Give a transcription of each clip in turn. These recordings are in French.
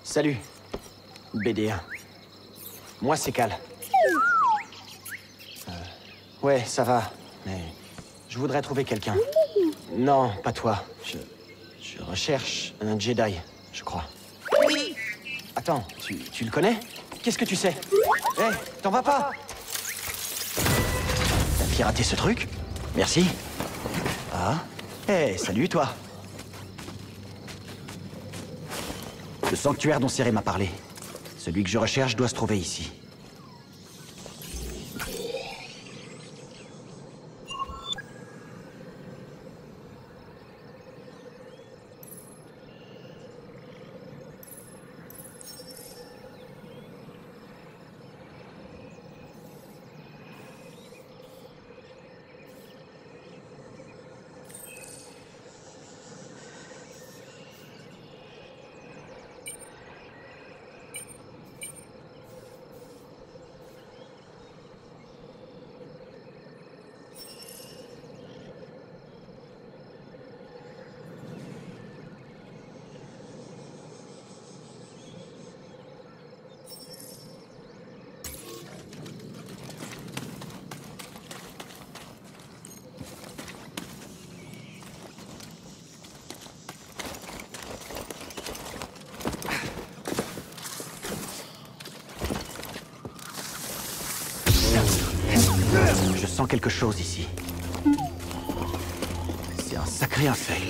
Salut, BD1. Moi, c'est Cal. Ouais, ça va, mais je voudrais trouver quelqu'un. Non, pas toi. Je recherche un Jedi, je crois. Attends, tu le connais? Qu'est-ce que tu sais? Hé, t'en vas pas! T'as piraté ce truc? Merci. Ah? Hé, salut toi. Le sanctuaire dont Céré m'a parlé. Celui que je recherche doit se trouver ici. Je sens quelque chose ici. C'est un sacré insecte.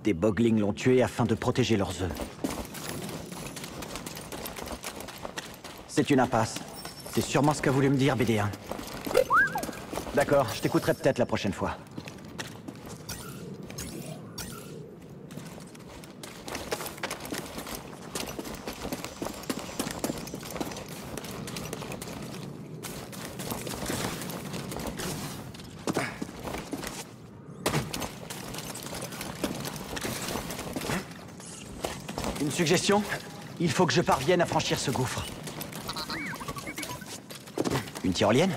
Des boglings l'ont tué afin de protéger leurs œufs. C'est une impasse. C'est sûrement ce qu'a voulu me dire BD1. D'accord, je t'écouterai peut-être la prochaine fois. Une suggestion? Il faut que je parvienne à franchir ce gouffre. Une tyrolienne?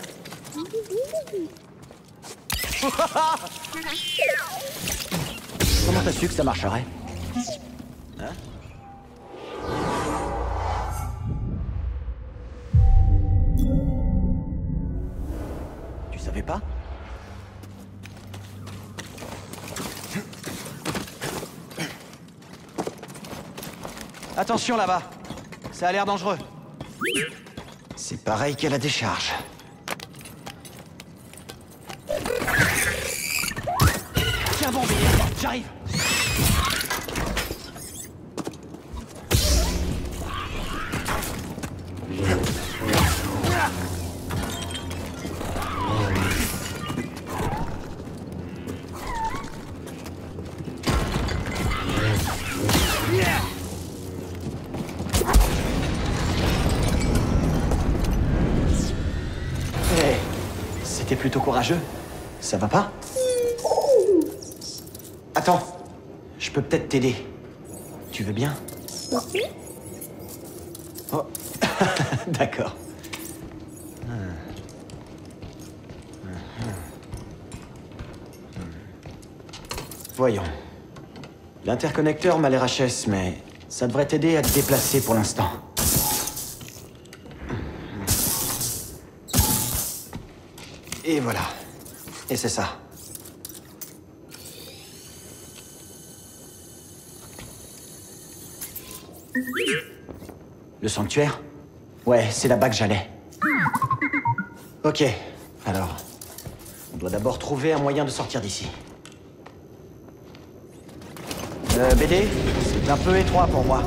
Comment t'as su que ça marcherait? Hein? Tu savais pas? Attention là-bas! Ça a l'air dangereux. C'est pareil qu'à la décharge. Tiens bon, j'arrive. T'es plutôt courageux. Ça va pas? Attends, je peux peut-être t'aider. Tu veux bien? Oh, d'accord. Voyons. L'interconnecteur m'a l'air HS, mais ça devrait t'aider à te déplacer pour l'instant. Et voilà. Et c'est ça. Le sanctuaire? Ouais, c'est là-bas que j'allais. Ok, alors... on doit d'abord trouver un moyen de sortir d'ici. BD, c'est un peu étroit pour moi.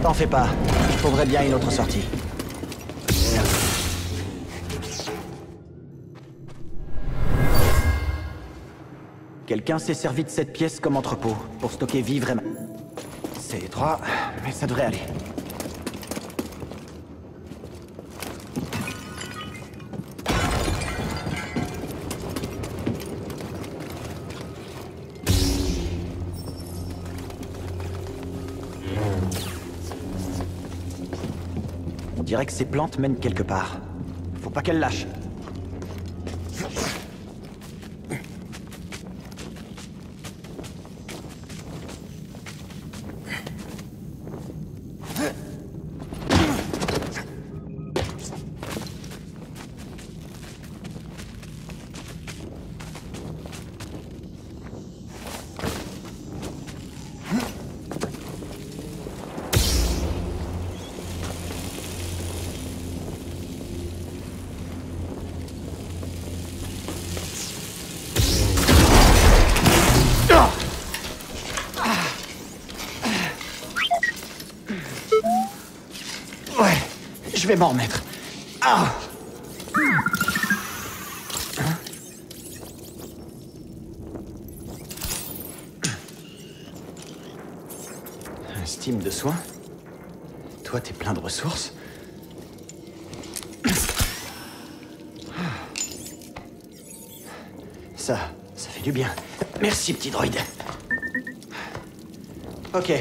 T'en fais pas, je trouverai bien une autre sortie. Quelqu'un s'est servi de cette pièce comme entrepôt, pour stocker vivres et... C'est étroit, mais ça devrait aller. dirait que ces plantes mènent quelque part. Faut pas qu'elles lâchent. Ouais, je vais m'en remettre. Ah! Un steam de soins? Toi, t'es plein de ressources. Ça fait du bien. Merci, petit droïde. Ok,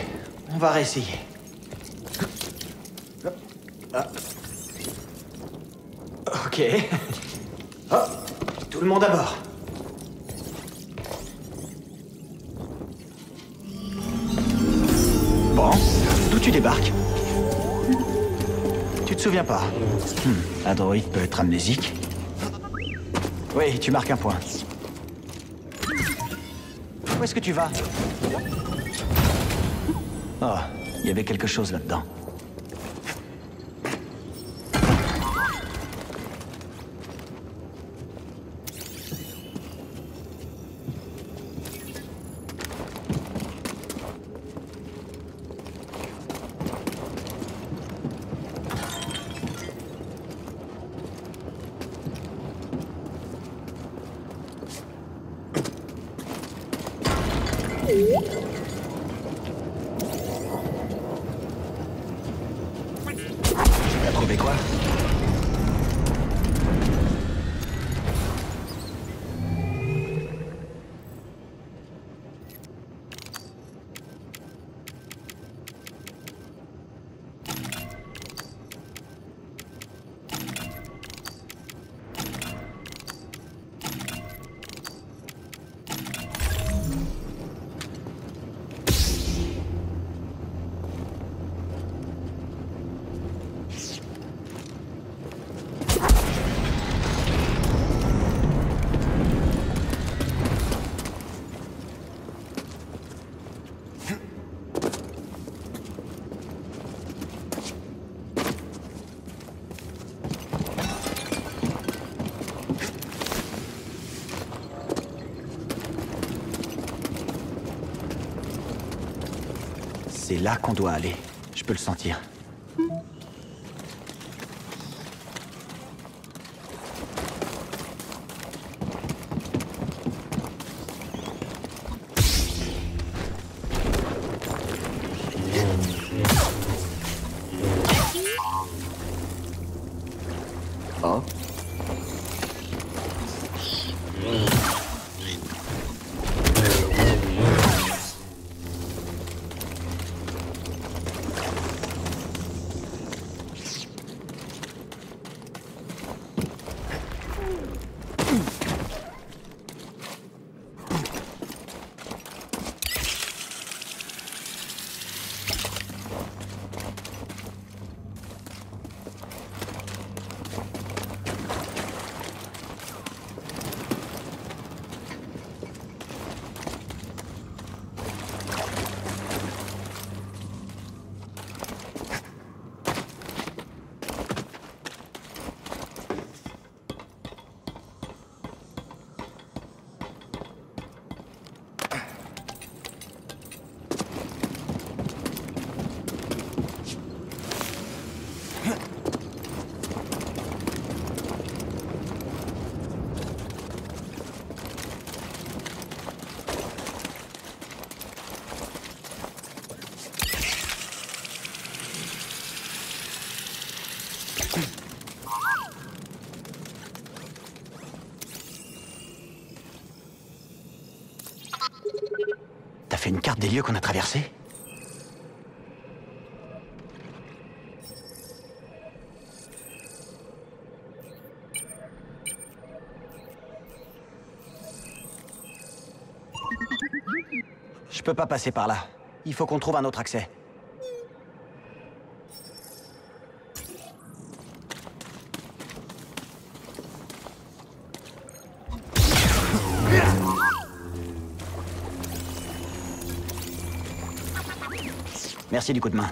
on va réessayer. Ok. Oh, tout le monde à bord. Bon, d'où tu débarques? Tu te souviens pas? Un droïde peut être amnésique. Oui, tu marques un point. Où est-ce que tu vas? Oh, il y avait quelque chose là-dedans. Tu as trouvé quoi? C'est là qu'on doit aller. Je peux le sentir. Oh. T'as fait une carte des lieux qu'on a traversés? Je peux pas passer par là. Il faut qu'on trouve un autre accès. Merci du coup de main.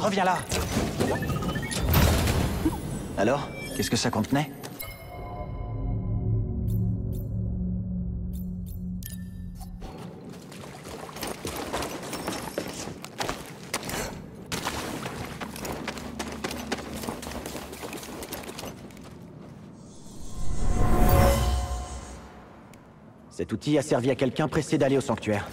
Reviens là. Alors, qu'est-ce que ça contenait? Cet outil a servi à quelqu'un pressé d'aller au sanctuaire.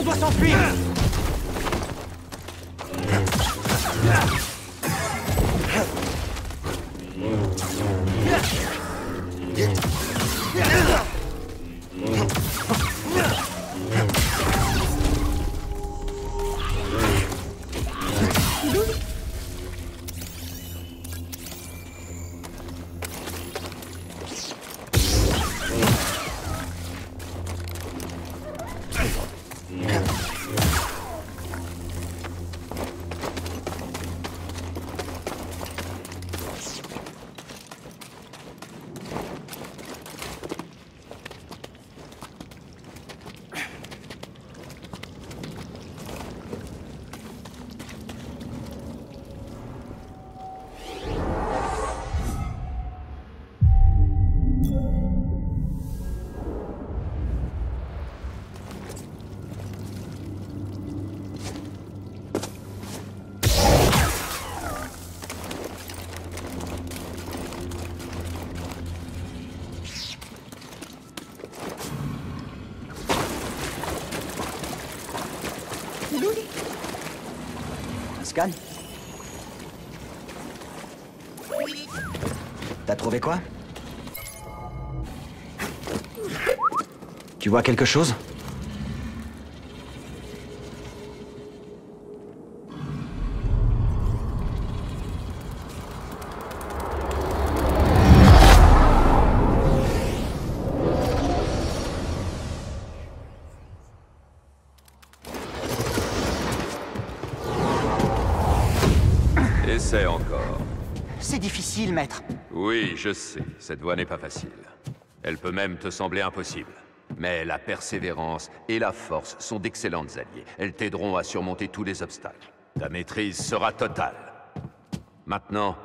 On doit s'enfuir! Scan? T'as trouvé quoi? Tu vois quelque chose? Essaie encore. C'est difficile, maître. Oui, je sais, cette voie n'est pas facile. Elle peut même te sembler impossible. Mais la persévérance et la force sont d'excellentes alliées. Elles t'aideront à surmonter tous les obstacles. Ta maîtrise sera totale. Maintenant,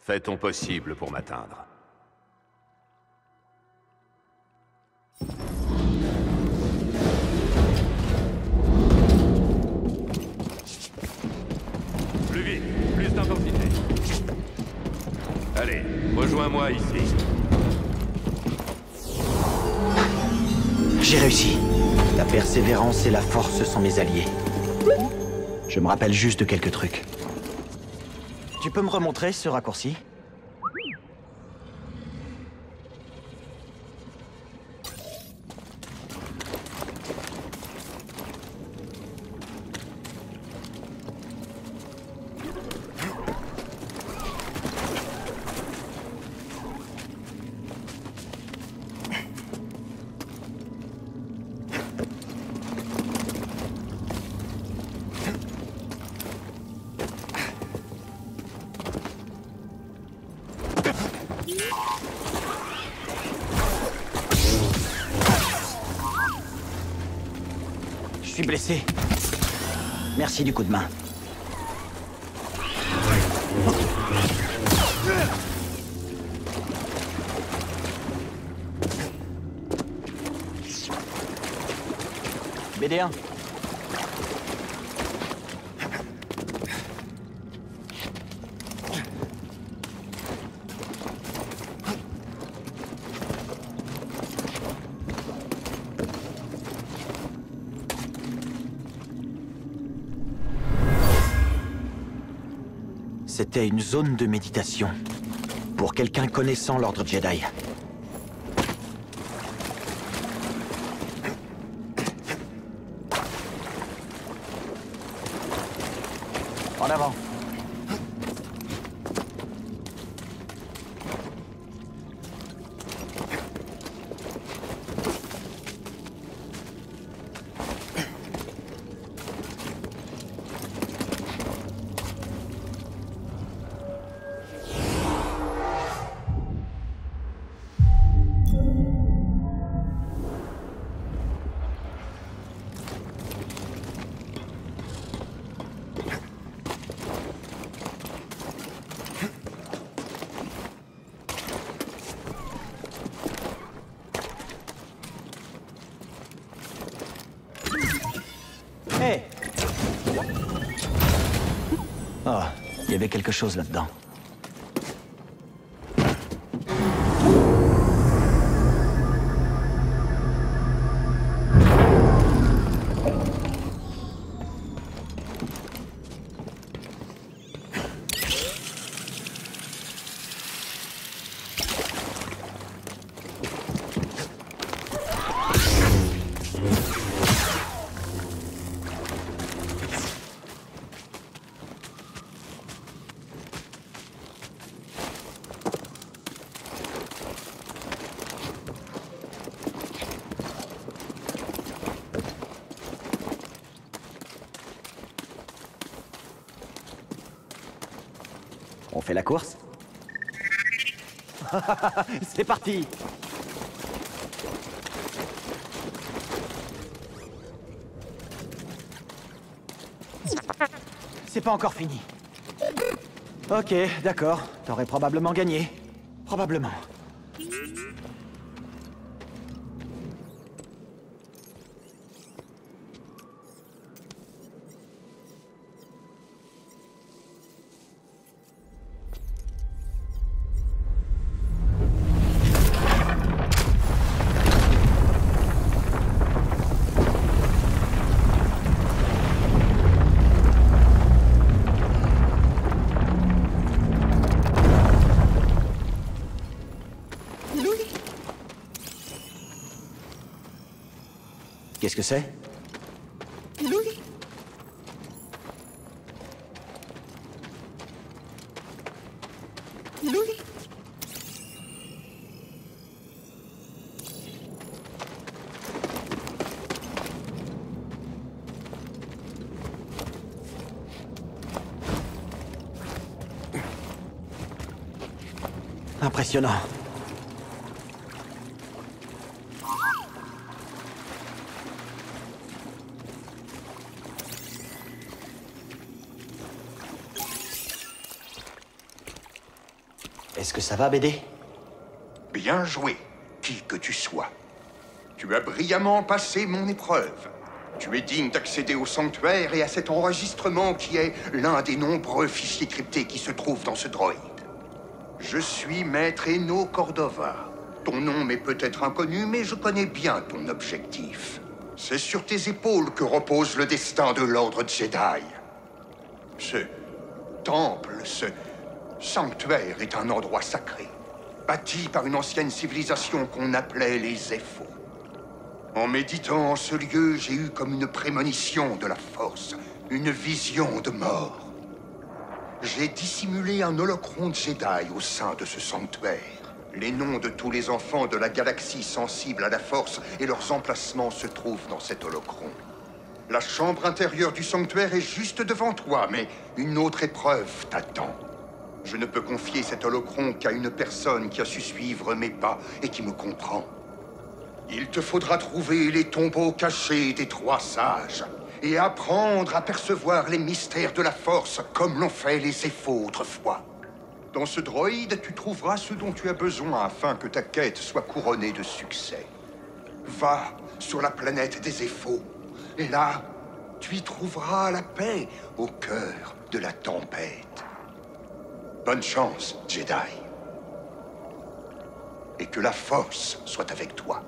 fais ton possible pour m'atteindre. Plus vite, plus d'intensité. Allez, rejoins-moi ici. J'ai réussi. La persévérance et la force sont mes alliés. Je me rappelle juste de quelques trucs. Tu peux me remontrer ce raccourci? Je suis blessé. Merci du coup de main. BD1. C'était une zone de méditation. Pour quelqu'un connaissant l'ordre Jedi. En avant. Hé! Oh, il y avait quelque chose là-dedans. On fait la course? C'est parti! C'est pas encore fini. Ok, d'accord. T'aurais probablement gagné. Probablement. Qu'est-ce que c'est? Impressionnant. Est-ce que ça va, BD? Bien joué, qui que tu sois. Tu as brillamment passé mon épreuve. Tu es digne d'accéder au sanctuaire et à cet enregistrement qui est l'un des nombreux fichiers cryptés qui se trouvent dans ce droïde. Je suis Maître Eno Cordova. Ton nom m'est peut-être inconnu, mais je connais bien ton objectif. C'est sur tes épaules que repose le destin de l'Ordre Jedi. Ce temple, ce sanctuaire est un endroit sacré, bâti par une ancienne civilisation qu'on appelait les Zeffo. En méditant en ce lieu, j'ai eu comme une prémonition de la Force, une vision de mort. J'ai dissimulé un holocron Jedi au sein de ce sanctuaire. Les noms de tous les enfants de la galaxie sensibles à la Force et leurs emplacements se trouvent dans cet holocron. La chambre intérieure du sanctuaire est juste devant toi, mais une autre épreuve t'attend. Je ne peux confier cet holocron qu'à une personne qui a su suivre mes pas et qui me comprend. Il te faudra trouver les tombeaux cachés des 3 sages et apprendre à percevoir les mystères de la Force comme l'ont fait les Zeffo autrefois. Dans ce droïde, tu trouveras ce dont tu as besoin afin que ta quête soit couronnée de succès. Va sur la planète des Zeffo, et là, tu y trouveras la paix au cœur de la tempête. Bonne chance, Jedi. Et que la Force soit avec toi.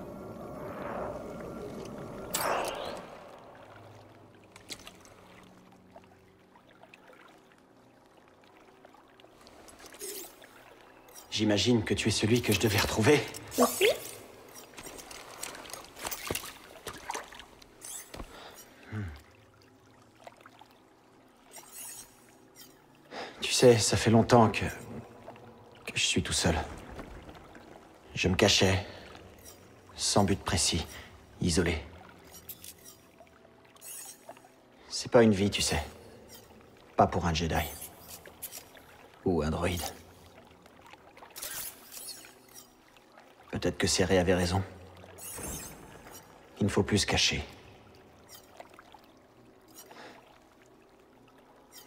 J'imagine que tu es celui que je devais retrouver. Aussi? Tu sais, ça fait longtemps que je suis tout seul. Je me cachais, sans but précis, isolé. C'est pas une vie, tu sais. Pas pour un Jedi. Ou un droïde. Peut-être que Cere avait raison. Il ne faut plus se cacher.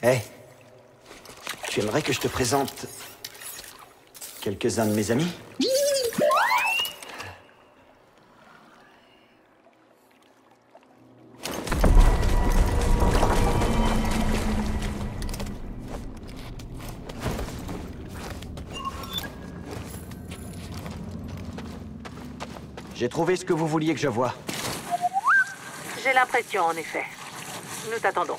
Hé, tu aimerais que je te présente quelques-uns de mes amis? J'ai trouvé ce que vous vouliez que je voie. J'ai l'impression, en effet. Nous t'attendons.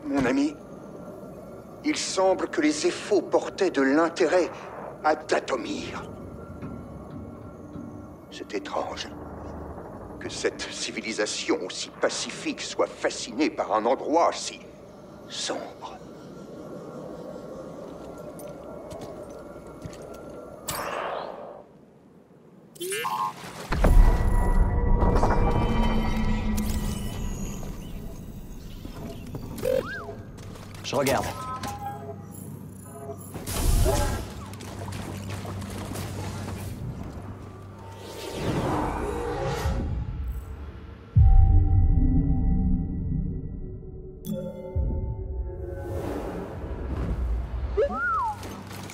Mon ami, il semble que les Éphos portaient de l'intérêt à Dathomir. C'est étrange que cette civilisation aussi pacifique soit fascinée par un endroit si sombre. Je regarde.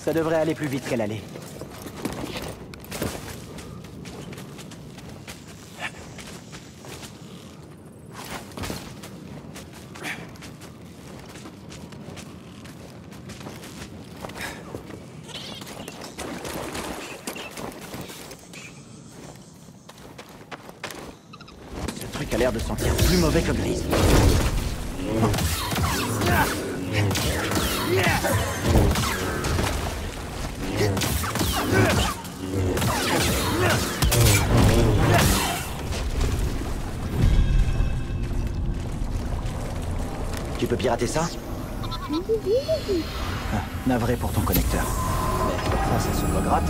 Ça devrait aller plus vite qu'elle allait. Ce truc a l'air de sentir plus mauvais que Grise. Tu peux pirater ça? Ah, navré pour ton connecteur. Mais face à ce bois gratte,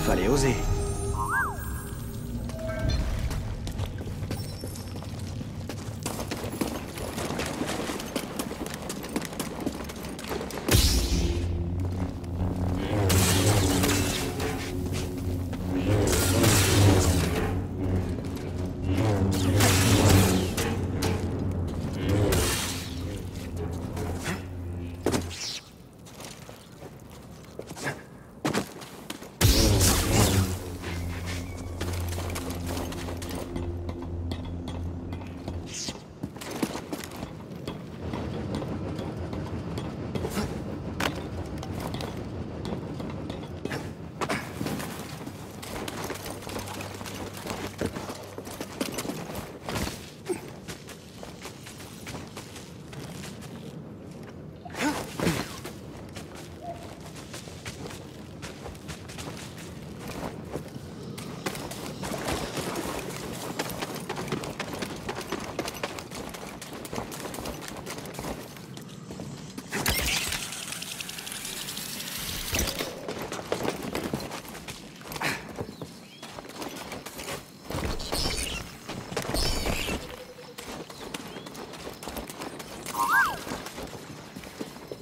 fallait oser.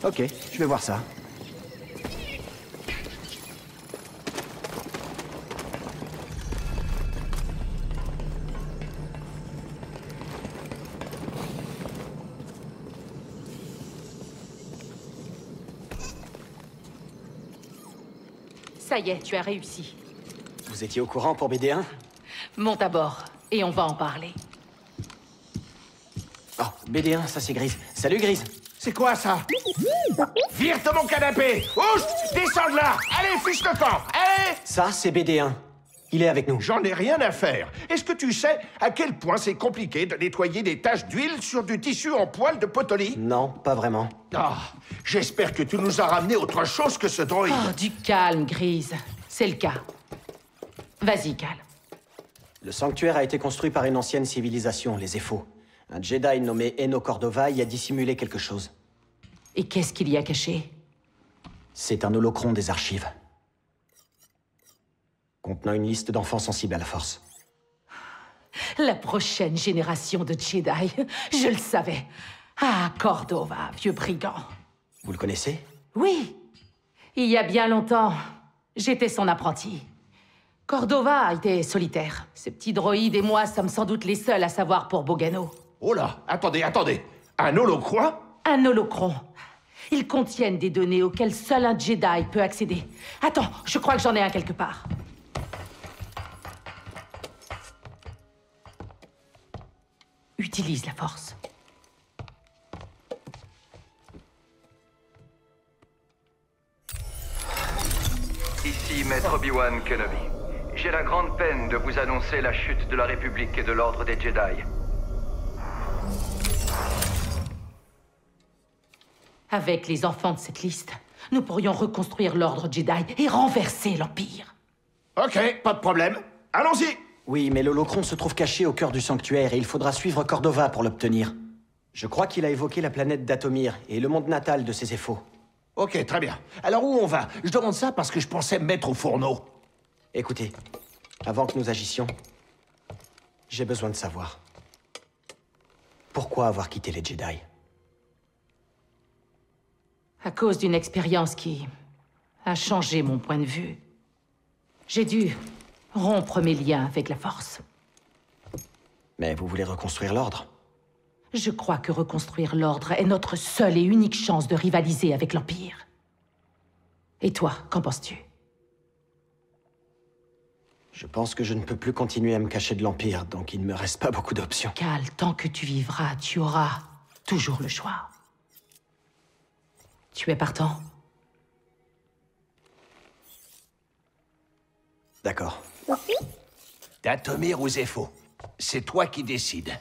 Ok, je vais voir ça. Ça y est, tu as réussi. Vous étiez au courant pour BD1? Monte à bord, et on va en parler. Oh, BD1, ça c'est Grise. Salut Grise. C'est quoi ça? Vire de mon canapé! Ouch! Descends de là! Allez, fiche le camp! Allez! Ça c'est BD1. Il est avec nous. J'en ai rien à faire. Est-ce que tu sais à quel point c'est compliqué de nettoyer des taches d'huile sur du tissu en poil de potoli? Non, pas vraiment. Ah, j'espère que tu nous as ramené autre chose que ce droïde. Oh, du calme, Grise. C'est le cas. Vas-y, Cal. Le sanctuaire a été construit par une ancienne civilisation, les Ephos. Un Jedi nommé Eno Cordova y a dissimulé quelque chose. Et qu'est-ce qu'il y a caché? C'est un holocron des archives. Contenant une liste d'enfants sensibles à la Force. La prochaine génération de Jedi. Je le savais. Ah, Cordova, vieux brigand. Vous le connaissez? Oui. Il y a bien longtemps, j'étais son apprenti. Cordova était solitaire. Ce petit droïde et moi sommes sans doute les seuls à savoir pour Bogano. Oh là, attendez. Un holocron? Un holocron. Ils contiennent des données auxquelles seul un Jedi peut accéder. Attends, je crois que j'en ai un quelque part. Utilise la force. Ici Maître Obi-Wan Kenobi. J'ai la grande peine de vous annoncer la chute de la République et de l'Ordre des Jedi. Avec les enfants de cette liste, nous pourrions reconstruire l'Ordre Jedi et renverser l'Empire. Ok, pas de problème. Allons-y! Oui, mais l'holocron se trouve caché au cœur du sanctuaire et il faudra suivre Cordova pour l'obtenir. Je crois qu'il a évoqué la planète d'Atomir et le monde natal de ses Ephos. Ok, très bien. Alors où on va? Je demande ça parce que je pensais me mettre au fourneau. Écoutez, avant que nous agissions, j'ai besoin de savoir. Pourquoi avoir quitté les Jedi? À cause d'une expérience qui a changé mon point de vue. J'ai dû rompre mes liens avec la Force. Mais vous voulez reconstruire l'ordre? Je crois que reconstruire l'Ordre est notre seule et unique chance de rivaliser avec l'Empire. Et toi, qu'en penses-tu? Je pense que je ne peux plus continuer à me cacher de l'Empire, donc il ne me reste pas beaucoup d'options. Cal, tant que tu vivras, tu auras toujours le choix. Tu es partant? D'accord. D'Atomir aux Ephos. C'est toi qui décides.